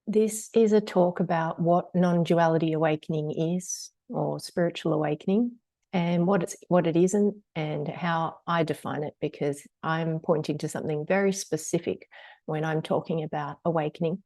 This is a talk about what non-duality awakening is, or spiritual awakening, and what it isn't, and how I define it, because I'm pointing to something very specific when I'm talking about awakening.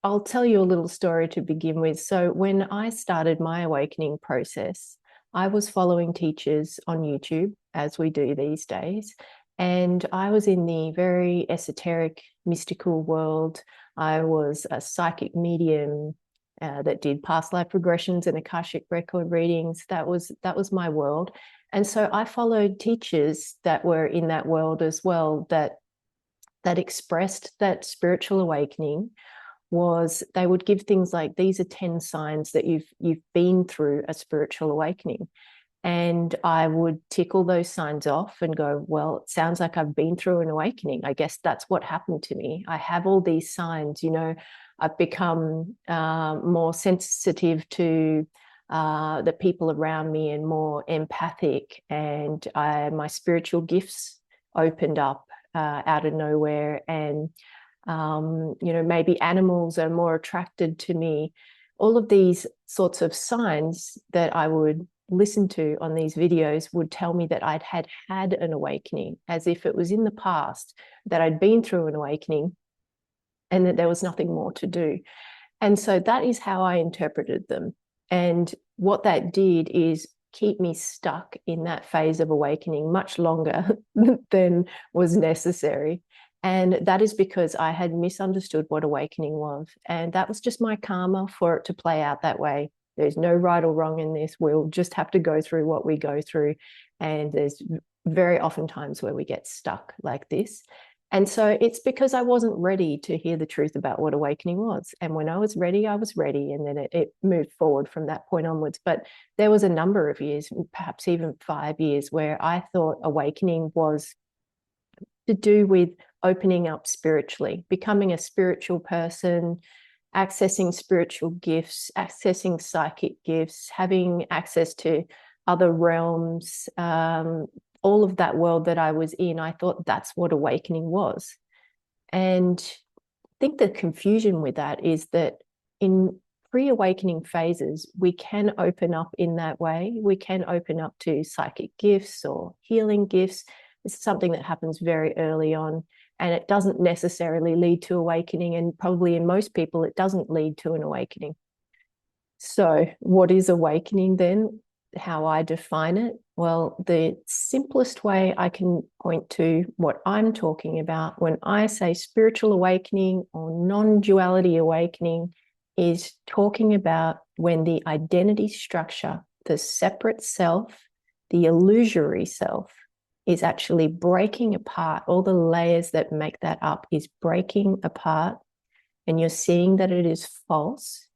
I'll tell you a little story to begin with. So when I started my awakening process, I was following teachers on YouTube, as we do these days, and I was in the very esoteric, mystical world. I was a psychic medium that did past life regressions and Akashic record readings. That was my world. And so I followed teachers that were in that world as well, that expressed that spiritual awakening was, they would give things like, these are 10 signs that you've been through a spiritual awakening. And I would tick all those signs off and go, well, it sounds like I've been through an awakening. I guess that's what happened to me. I have all these signs, I've become more sensitive to the people around me and more empathic. And my spiritual gifts opened up out of nowhere. And, maybe animals are more attracted to me. All of these sorts of signs that I would listen to on these videos would tell me that I'd had an awakening, as if it was in the past, that I'd been through an awakening and that there was nothing more to do. And so that is how I interpreted them. And what that did is keep me stuck in that phase of awakening much longer than was necessary. And that is because I had misunderstood what awakening was. And that was just my karma for it to play out that way. There's no right or wrong in this. We'll just have to go through what we go through. And there's very often times where we get stuck like this. And so it's because I wasn't ready to hear the truth about what awakening was. And when I was ready, I was ready. And then it moved forward from that point onwards. But there was a number of years, perhaps even 5 years, where I thought awakening was to do with opening up spiritually, becoming a spiritual person, accessing spiritual gifts, accessing psychic gifts, having access to other realms, all of that world that I was in. I thought that's what awakening was. And I think the confusion with that is that in pre-awakening phases, we can open up in that way. We can open up to psychic gifts or healing gifts. It's something that happens very early on, and it doesn't necessarily lead to awakening. And probably in most people, it doesn't lead to an awakening. So what is awakening then? How I define it? Well, the simplest way I can point to what I'm talking about when I say spiritual awakening or non-duality awakening is talking about when the identity structure, the separate self, the illusory self, is actually breaking apart. All the layers that make that up is breaking apart, and you're seeing that it is false.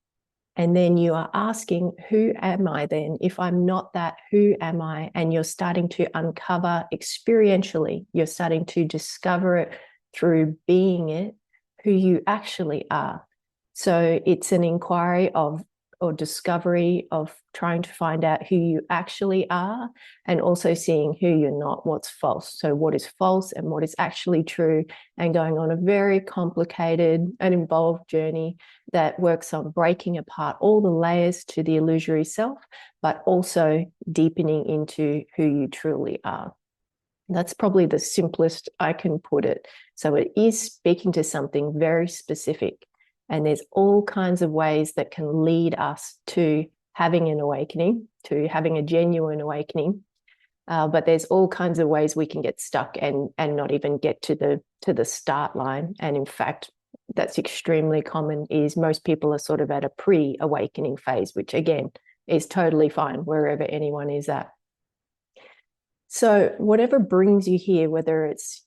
And then you are asking, who am I then? If I'm not that, who am I? And you're starting to uncover experientially, you're starting to discover it through being it, who you actually are. So it's an inquiry of, or discovery of, trying to find out who you actually are, and also seeing who you're not, what's false. So what is false and what is actually true, and going on a very complicated and involved journey that works on breaking apart all the layers to the illusory self, but also deepening into who you truly are. That's probably the simplest I can put it. So it is speaking to something very specific. And there's all kinds of ways that can lead us to having an awakening, to having a genuine awakening. But there's all kinds of ways we can get stuck and not even get to the start line. And in fact, that's extremely common, is most people are sort of at a pre-awakening phase, which again is totally fine wherever anyone is at. So whatever brings you here, whether it's,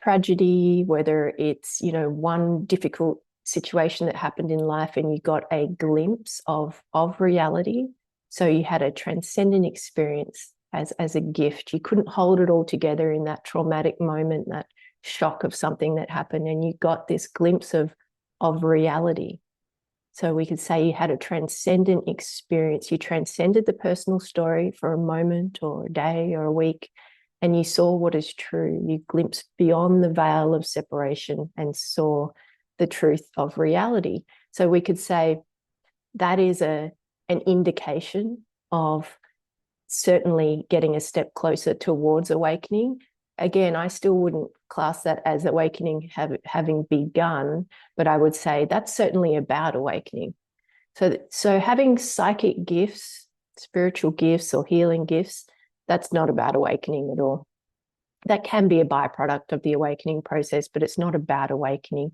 tragedy, whether it's, one difficult situation that happened in life and you got a glimpse of reality. So you had a transcendent experience as a gift. You couldn't hold it all together in that traumatic moment, that shock of something that happened, and you got this glimpse of reality. So we could say you had a transcendent experience. You transcended the personal story for a moment or a day or a week, and you saw what is true. You glimpsed beyond the veil of separation and saw the truth of reality. So we could say that is an indication of certainly getting a step closer towards awakening. Again, I still wouldn't class that as awakening having begun, but I would say that's certainly about awakening. So having psychic gifts, spiritual gifts, or healing gifts, that's not about awakening at all. That can be a byproduct of the awakening process, but it's not about awakening.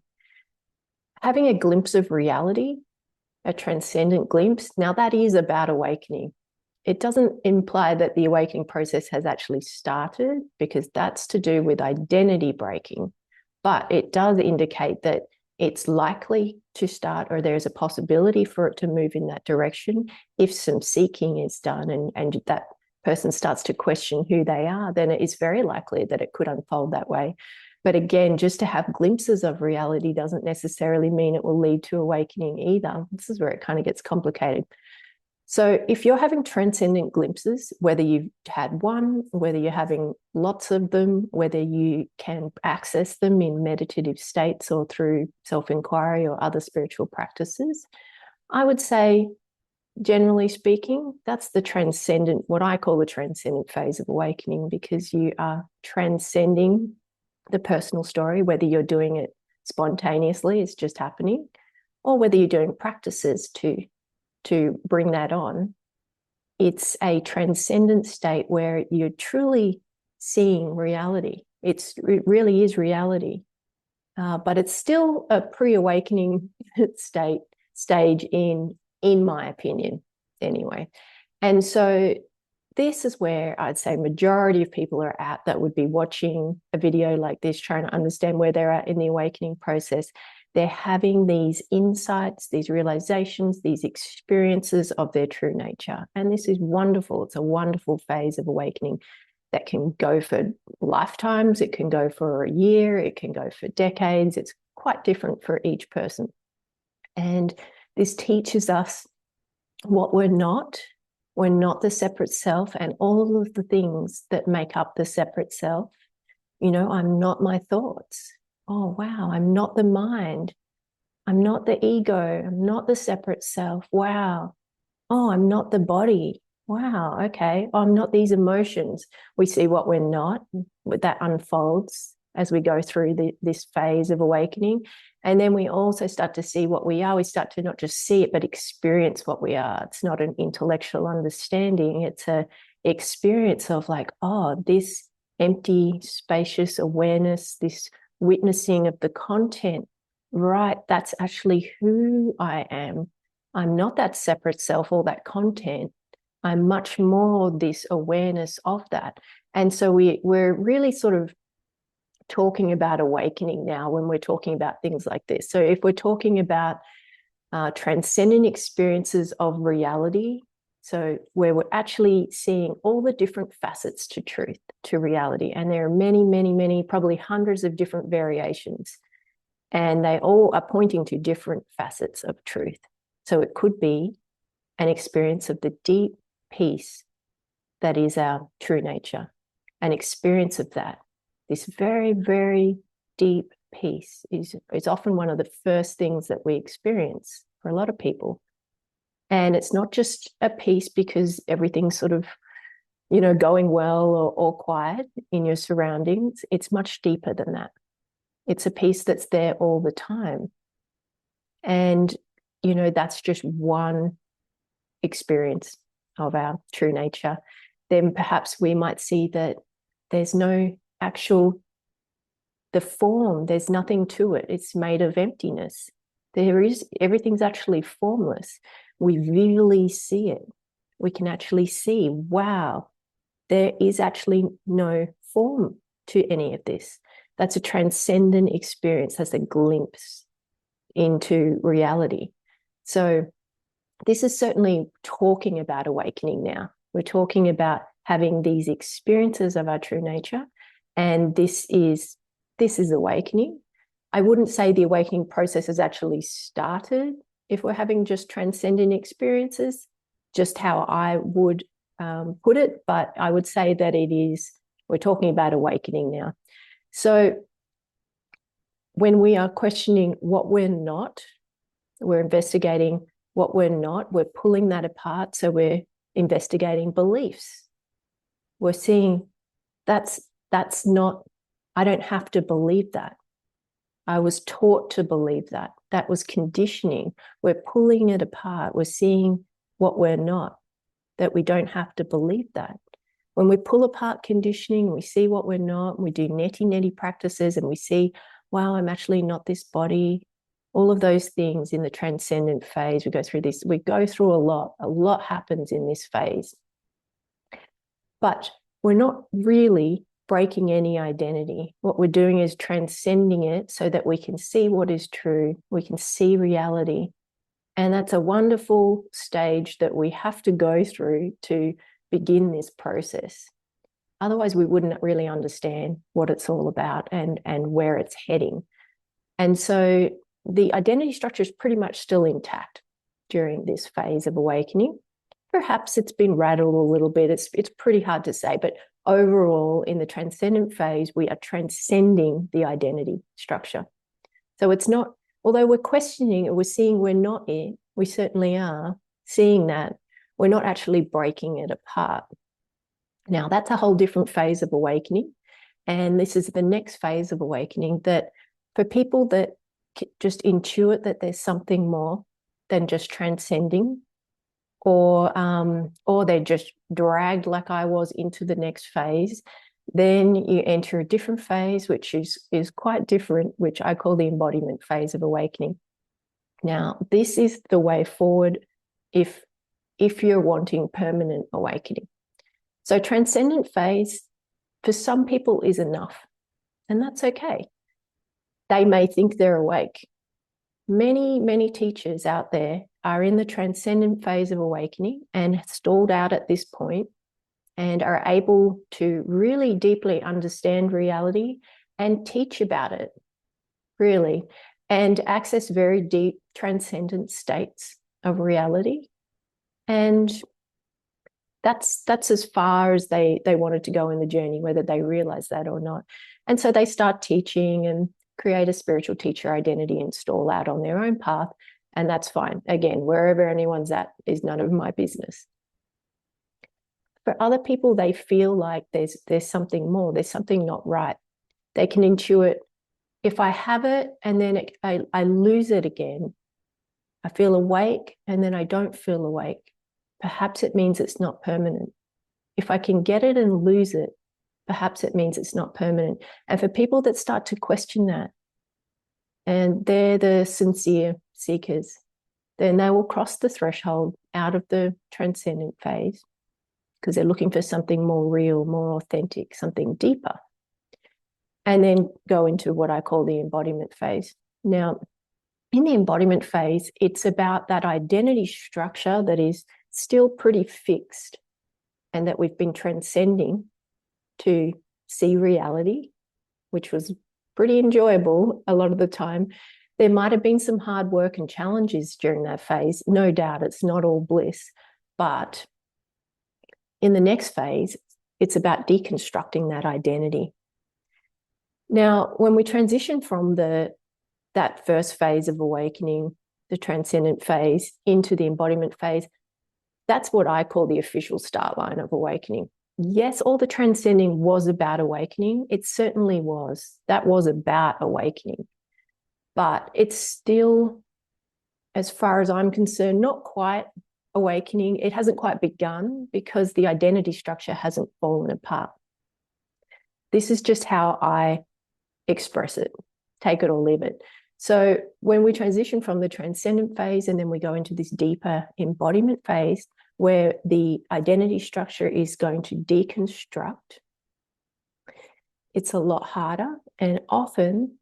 Having a glimpse of reality, a transcendent glimpse, now that is about awakening. It doesn't imply that the awakening process has actually started, because that's to do with identity breaking. But it does indicate that it's likely to start, or there's a possibility for it to move in that direction if some seeking is done and that person starts to question who they are. Then it is very likely that it could unfold that way. But again, just to have glimpses of reality doesn't necessarily mean it will lead to awakening either. This is where it kind of gets complicated. So if you're having transcendent glimpses, whether you've had one, whether you're having lots of them, whether you can access them in meditative states or through self-inquiry or other spiritual practices, I would say, generally speaking, that's the transcendent, what I call the transcendent phase of awakening, because you are transcending the personal story, whether you're doing it spontaneously, it's just happening, or whether you're doing practices to bring that on. It's a transcendent state where you're truly seeing reality. It really is reality, but it's still a pre-awakening stage in my opinion, anyway. And so this is where I'd say majority of people are at that would be watching a video like this, trying to understand where they're at in the awakening process. They're having these insights, these realizations, these experiences of their true nature. And this is wonderful. It's a wonderful phase of awakening that can go for lifetimes. It can go for a year. It can go for decades. It's quite different for each person. And this teaches us what we're not. We're not the separate self, and all of the things that make up the separate self. You know, I'm not my thoughts. Oh, wow, I'm not the mind. I'm not the ego. I'm not the separate self. Wow. Oh, I'm not the body. Wow, okay. Oh, I'm not these emotions. We see what we're not. That unfolds as we go through this phase of awakening. And then we also start to see what we are. We start to not just see it, but experience what we are. It's not an intellectual understanding. It's an experience of like, oh, this empty, spacious awareness, this witnessing of the content, right? That's actually who I am. I'm not that separate self or that content. I'm much more this awareness of that. And so we're really sort of talking about awakening now when we're talking about things like this. So if we're talking about transcendent experiences of reality, so where we're actually seeing all the different facets to truth, to reality, and there are many, many, many, probably hundreds of different variations, and they all are pointing to different facets of truth. So it could be an experience of the deep peace that is our true nature, an experience of that. This very, very deep peace is often one of the first things that we experience for a lot of people. And it's not just a peace because everything's sort of, you know, going well or quiet in your surroundings. It's much deeper than that. It's a peace that's there all the time. And, you know, that's just one experience of our true nature. Then perhaps we might see that there's no actual, the form, there's nothing to it. It's made of emptiness. Everything's actually formless. We visually see it. We can actually see, wow, there is actually no form to any of this. That's a transcendent experience. That's a glimpse into reality. So this is certainly talking about awakening now. We're talking about having these experiences of our true nature, and this is awakening. I wouldn't say the awakening process has actually started if we're having just transcendent experiences, just how I would put it, but I would say that we're talking about awakening now. So when we are questioning what we're not, we're investigating what we're not, we're pulling that apart. So we're investigating beliefs. We're seeing that's not, I don't have to believe that. I was taught to believe that. That was conditioning. We're pulling it apart. We're seeing what we're not, that we don't have to believe that. When we pull apart conditioning, we see what we're not, we do neti practices, and we see, wow, I'm actually not this body. All of those things in the transcendent phase, we go through this, we go through a lot happens in this phase. But we're not really breaking any identity. What we're doing is transcending it so that we can see what is true, we can see reality. And that's a wonderful stage that we have to go through to begin this process. Otherwise, we wouldn't really understand what it's all about and where it's heading. And so the identity structure is pretty much still intact during this phase of awakening. Perhaps it's been rattled a little bit. It's pretty hard to say, but overall, in the transcendent phase, we are transcending the identity structure. So it's not, although we're questioning it, we're seeing we're not it, we certainly are seeing that, we're not actually breaking it apart. Now, that's a whole different phase of awakening. And this is the next phase of awakening that for people that just intuit that there's something more than just transcending, or they're just dragged like I was into the next phase, then you enter a different phase, which is quite different, which I call the embodiment phase of awakening. Now, this is the way forward if you're wanting permanent awakening. So transcendent phase, for some people, is enough, and that's okay. They may think they're awake. Many teachers out there are in the transcendent phase of awakening and stalled out at this point and are able to really deeply understand reality and teach about it, really, and access very deep transcendent states of reality. And that's as far as they wanted to go in the journey, whether they realize that or not. And so they start teaching and create a spiritual teacher identity and stall out on their own path. And that's fine. Again, wherever anyone's at is none of my business. For other people, they feel like there's something more, there's something not right. They can intuit, if I have it and then I lose it again, I feel awake and then I don't feel awake, perhaps it means it's not permanent. If I can get it and lose it, perhaps it means it's not permanent. And for people that start to question that, and they're the sincere seekers, then they will cross the threshold out of the transcendent phase because they're looking for something more real, more authentic, something deeper, and then go into what I call the embodiment phase. Now, in the embodiment phase, it's about that identity structure that is still pretty fixed and that we've been transcending to see reality, which was pretty enjoyable a lot of the time. There might have been some hard work and challenges during that phase. No doubt it's not all bliss, but in the next phase, it's about deconstructing that identity. Now, when we transition from that first phase of awakening, the transcendent phase, into the embodiment phase, that's what I call the official start line of awakening. Yes, all the transcending was about awakening. It certainly was. That was about awakening. But it's still, as far as I'm concerned, not quite awakening. It hasn't quite begun because the identity structure hasn't fallen apart. This is just how I express it. Take it or leave it. So when we transition from the transcendent phase and then we go into this deeper embodiment phase where the identity structure is going to deconstruct, it's a lot harder. And often,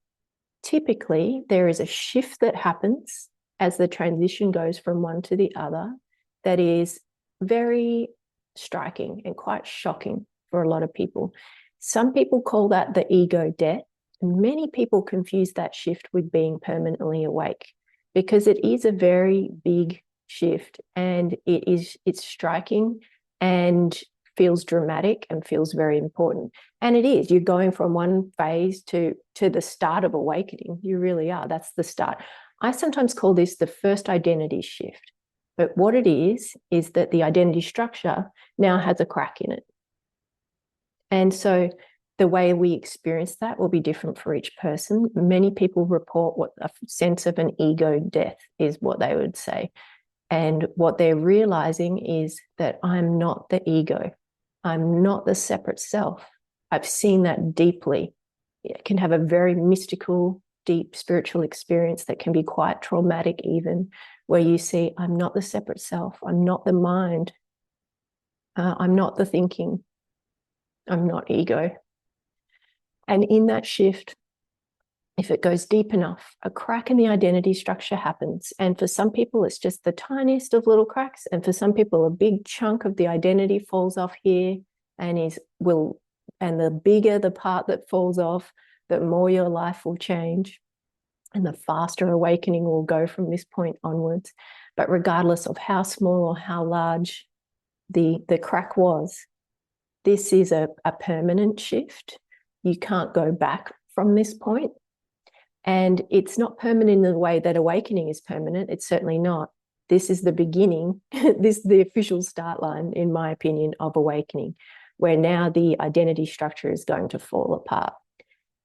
typically, there is a shift that happens as the transition goes from one to the other that is very striking and quite shocking for a lot of people. Some people call that the ego death. Many people confuse that shift with being permanently awake because it is a very big shift and it's striking. And feels dramatic and feels very important. And it is. You're going from one phase to the start of awakening. You really are. That's the start. I sometimes call this the first identity shift. But what it is that the identity structure now has a crack in it. And so the way we experience that will be different for each person. Many people report what a sense of an ego death is what they would say. And what they're realizing is that I'm not the ego. I'm not the separate self. I've seen that deeply. It can have a very mystical, deep spiritual experience that can be quite traumatic even, where you see, I'm not the separate self. I'm not the mind. I'm not the thinking. I'm not ego. And in that shift, if it goes deep enough, a crack in the identity structure happens. And for some people, it's just the tiniest of little cracks. And for some people, a big chunk of the identity falls off here and the bigger the part that falls off, the more your life will change and the faster awakening will go from this point onwards. But regardless of how small or how large the crack was, this is a permanent shift. You can't go back from this point. And it's not permanent in the way that awakening is permanent. It's certainly not. This is the beginning. This is the official start line, in my opinion, of awakening, where now the identity structure is going to fall apart.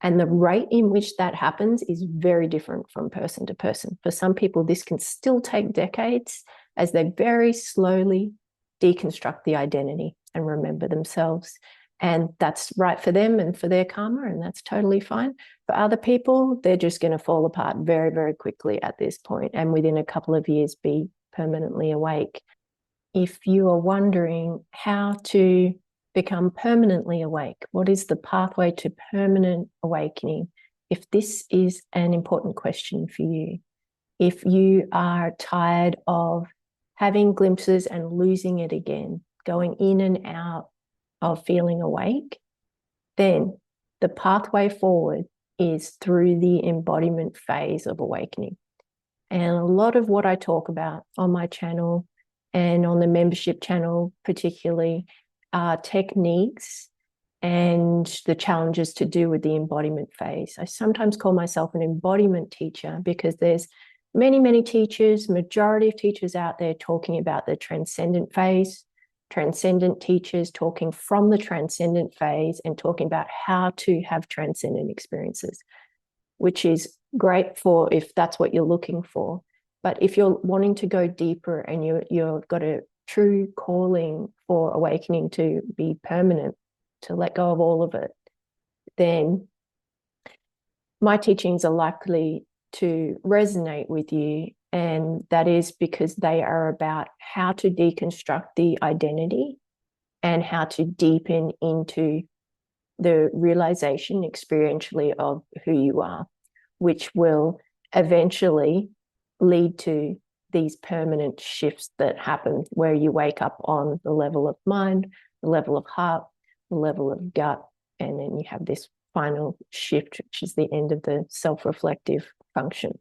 And the rate in which that happens is very different from person to person. For some people, this can still take decades as they very slowly deconstruct the identity and remember themselves. And that's right for them and for their karma, and that's totally fine. For other people, they're just going to fall apart very, very quickly at this point, and within a couple of years be permanently awake. If you are wondering how to become permanently awake, what is the pathway to permanent awakening? If this is an important question for you, if you are tired of having glimpses and losing it again, going in and out of feeling awake, then the pathway forward is through the embodiment phase of awakening. And a lot of what I talk about on my channel and on the membership channel particularly are techniques and the challenges to do with the embodiment phase. I sometimes call myself an embodiment teacher because there's many, many teachers, majority of teachers out there talking about the transcendent phase, transcendent teachers talking from the transcendent phase and talking about how to have transcendent experiences, which is great for if that's what you're looking for. But if you're wanting to go deeper and you've got a true calling for awakening to be permanent, to let go of all of it, then my teachings are likely to resonate with you. And that is because they are about how to deconstruct the identity and how to deepen into the realization experientially of who you are, which will eventually lead to these permanent shifts that happen where you wake up on the level of mind, the level of heart, the level of gut, and then you have this final shift, which is the end of the self-reflective function.